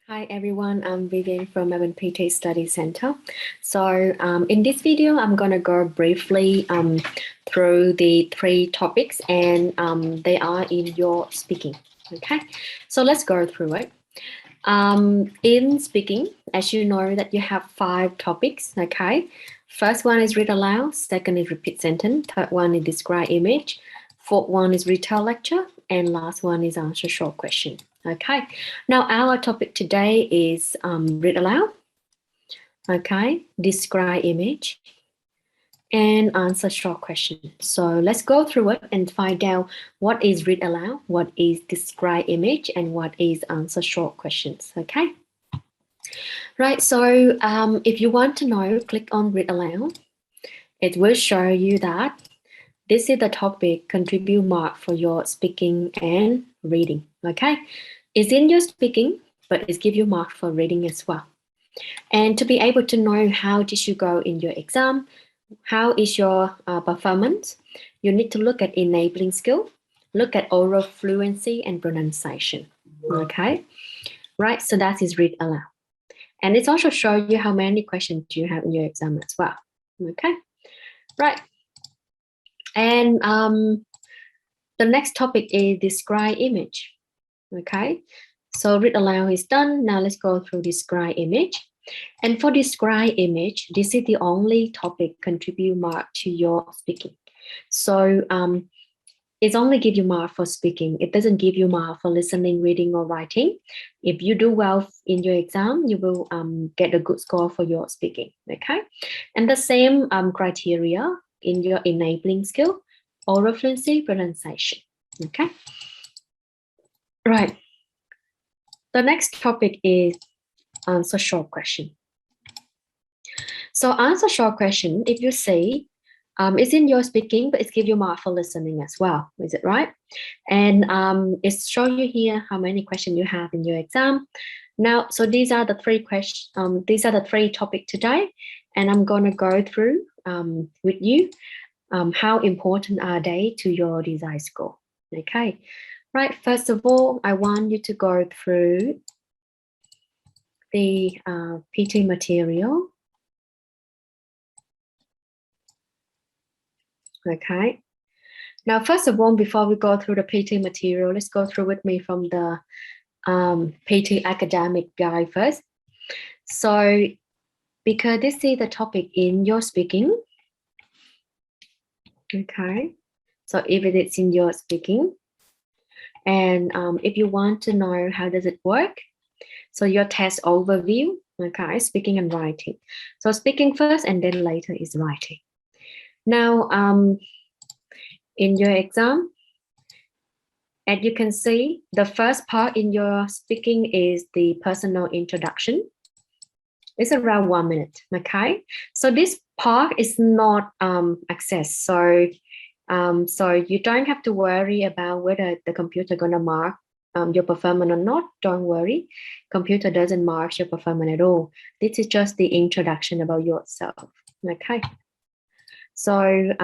Hi everyone, I'm Vivian from Melbourne PTE Study Center. So in this video, I'm going to go briefly through the three topics and they are in your speaking. Okay, so let's go through it. In speaking, as you know that you have 5 topics, okay? First one is read aloud, second is repeat sentence, third one is describe image, fourth one is retell lecture, and last one is answer short question. Okay, now our topic today is read aloud, okay, describe image, and answer short question. So let's go through it and find out what is read aloud, what is describe image, and what is answer short questions, okay? Right, so if you want to know, click on read aloud. It will show you that this is the topic contribute mark for your speaking and reading, okay? It's in your speaking, but it's give you mark for reading as well. And to be able to know how did you go in your exam, how is your performance, you need to look at enabling skill, look at oral fluency and pronunciation, okay? Right, so that is read aloud. And it's also show you how many questions you have in your exam as well, okay? Right, and the next topic is describe image. Okay, so read aloud is done. Now let's go through describe image. And for describe image, this is the only topic contribute mark to your speaking. So it's only give you mark for speaking. It doesn't give you mark for listening, reading, or writing. If you do well in your exam, you will get a good score for your speaking. Okay, and the same criteria in your enabling skill, oral fluency, pronunciation. Okay. Right. The next topic is answer short question. So answer short question, if you say, it's in your speaking, but it's give you mark for listening as well. Is it right? And it's show you here how many questions you have in your exam. Now, so these are the 3 questions. These are the 3 topics today, and I'm going to go through with you how important are they to your design score. Okay. Right, first of all, I want you to go through the PT material. Okay. Now, first of all, before we go through the PT material, let's go through with me from the PT academic guide first. So, because this is the topic in your speaking. Okay. So, if it is in your speaking, and if you want to know how does it work, so your test overview, okay, speaking and writing. So speaking first and then later is writing. Now, in your exam, as you can see, the first part in your speaking is the personal introduction. It's around 1 minute, okay? So this part is not accessed. So you don't have to worry about whether the computer gonna mark your performance or not. Don't worry, computer doesn't mark your performance at all. This is just the introduction about yourself. Okay, so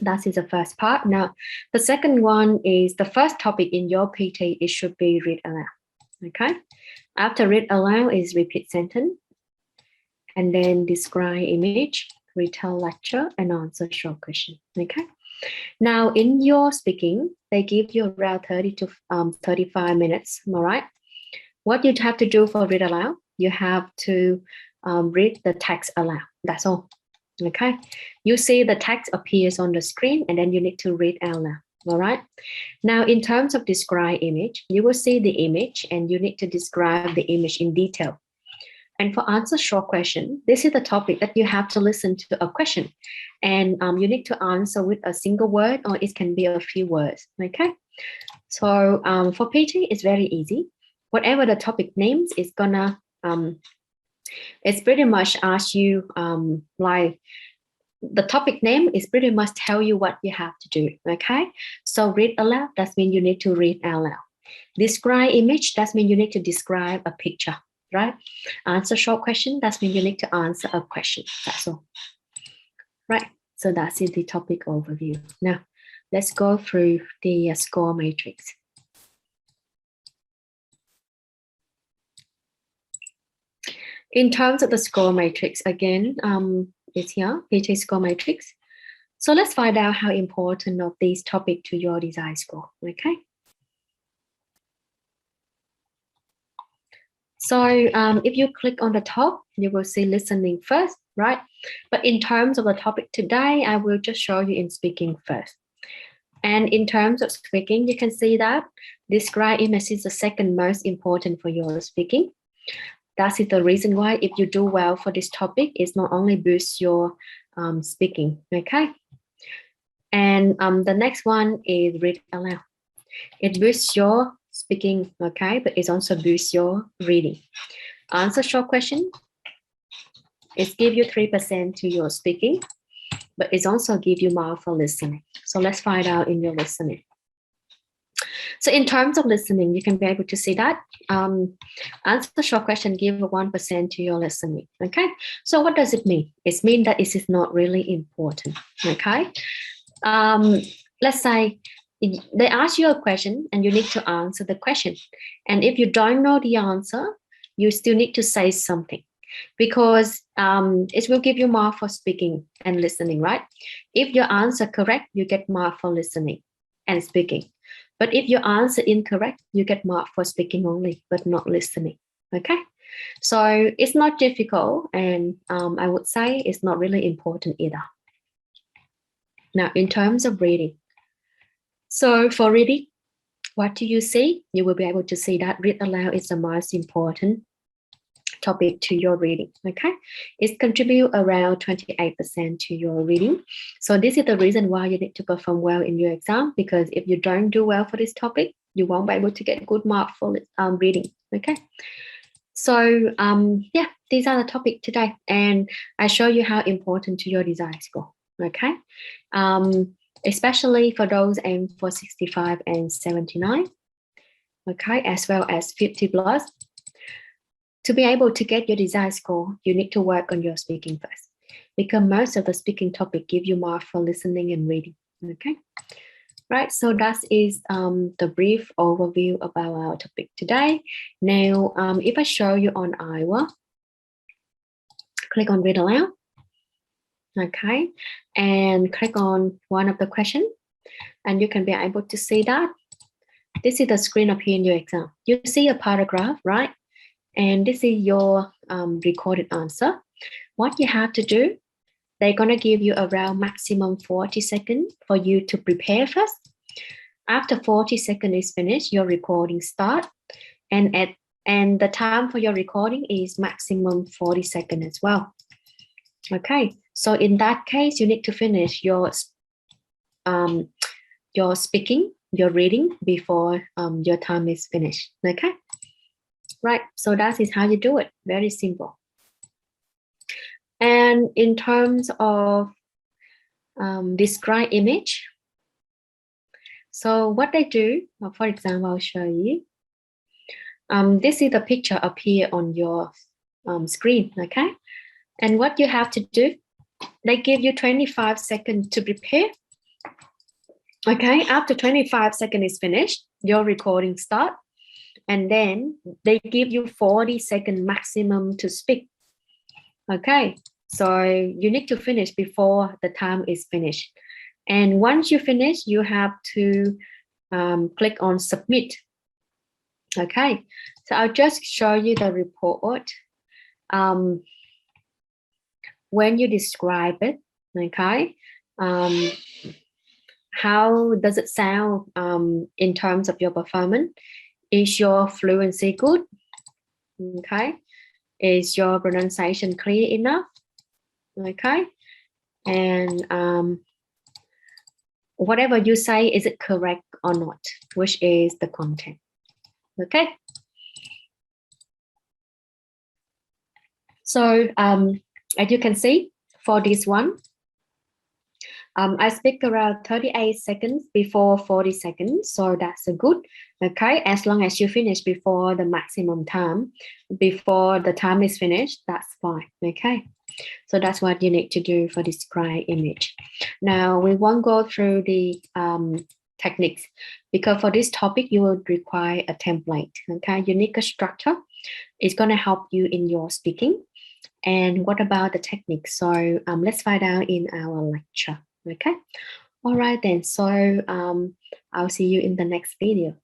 that is the first part. Now the second one is the first topic in your PT. It should be read aloud. Okay, after read aloud is repeat sentence, and then describe image, retell lecture, and answer short question. Okay. Now, in your speaking, they give you around 30 to 35 minutes, all right? What you have to do for read aloud, you have to read the text aloud. That's all, okay? You see the text appears on the screen, and then you need to read out loud, all right? Now, in terms of describe image, you will see the image, and you need to describe the image in detail. And for answer short question, this is the topic that you have to listen to a question and you need to answer with a single word or it can be a few words, okay? So for PT, it's very easy. Whatever the topic names is gonna, it's pretty much ask you like, the topic name is pretty much tell you what you have to do, okay? So read aloud, that means you need to read out loud. Describe image, that means you need to describe a picture. Right? Answer short question, that means you need to answer a question. That's all. Right. So that's it, the topic overview. Now, let's go through the score matrix. In terms of the score matrix, again, it's here, PTE Score Matrix. So let's find out how important of this topic to your design score, okay? So if you click on the top, you will see listening first, right? But in terms of the topic today, I will just show you in speaking first. And in terms of speaking, you can see that describe image is the second most important for your speaking. That is the reason why if you do well for this topic, it's not only boosts your speaking, okay? And the next one is read aloud. It boosts your speaking, okay? But it also boosts your reading. Answer short question. It gives you 3% to your speaking, but it also gives you more for listening. So let's find out in your listening. So in terms of listening, you can be able to see that answer the short question, give 1% to your listening, okay? So what does it mean? It means that it is not really important, okay? Let's say they ask you a question and you need to answer the question. And if you don't know the answer, you still need to say something because it will give you more for speaking and listening, right? If your answer correct, you get more for listening and speaking. But if your answer incorrect, you get marked for speaking only, but not listening, okay? So it's not difficult, and I would say it's not really important either. Now, in terms of reading, so for reading, what do you see? You will be able to see that read aloud is the most important topic to your reading, okay? It contributes around 28% to your reading. So this is the reason why you need to perform well in your exam, because if you don't do well for this topic, you won't be able to get good mark for reading, okay? So yeah, these are the topic today, and I show you how important to your design score, okay? Especially for those aim for 65 and 79, okay, as well as 50 plus. To be able to get your design score, you need to work on your speaking first, because most of the speaking topic give you more for listening and reading, okay? Right, so that is the brief overview about our topic today. Now, if I show you on Iowa, click on read aloud, okay? And click on one of the questions, and you can be able to see that. This is the screen up here in your exam. You see a paragraph, right? And this is your recorded answer. What you have to do, they're gonna give you around maximum 40 seconds for you to prepare first. After 40 seconds is finished, your recording start. And the time for your recording is maximum 40 seconds as well. Okay, so in that case, you need to finish your speaking, your reading before your time is finished, okay? Right, so that is how you do it, very simple. And in terms of describe image, so what they do, for example, I'll show you. This is the picture up here on your screen, okay? And what you have to do, they give you 25 seconds to prepare. Okay, after 25 seconds is finished, your recording start. And then they give you 40 seconds maximum to speak. Okay, so you need to finish before the time is finished. And once you finish, you have to click on submit. Okay, so I'll just show you the report. When you describe it, okay, how does it sound in terms of your performance? Is your fluency good? Okay. Is your pronunciation clear enough? Okay. And whatever you say, is it correct or not? Which is the content. Okay. So as you can see, for this one, I speak around 38 seconds before 40 seconds, so that's a good, okay? As long as you finish before the maximum time, before the time is finished, that's fine, okay? So that's what you need to do for describe image. Now, we won't go through the techniques, because for this topic, you will require a template, okay? Unique structure It's going to help you in your speaking. And what about the technique? So let's find out in our lecture. Okay. All right then. So I'll see you in the next video.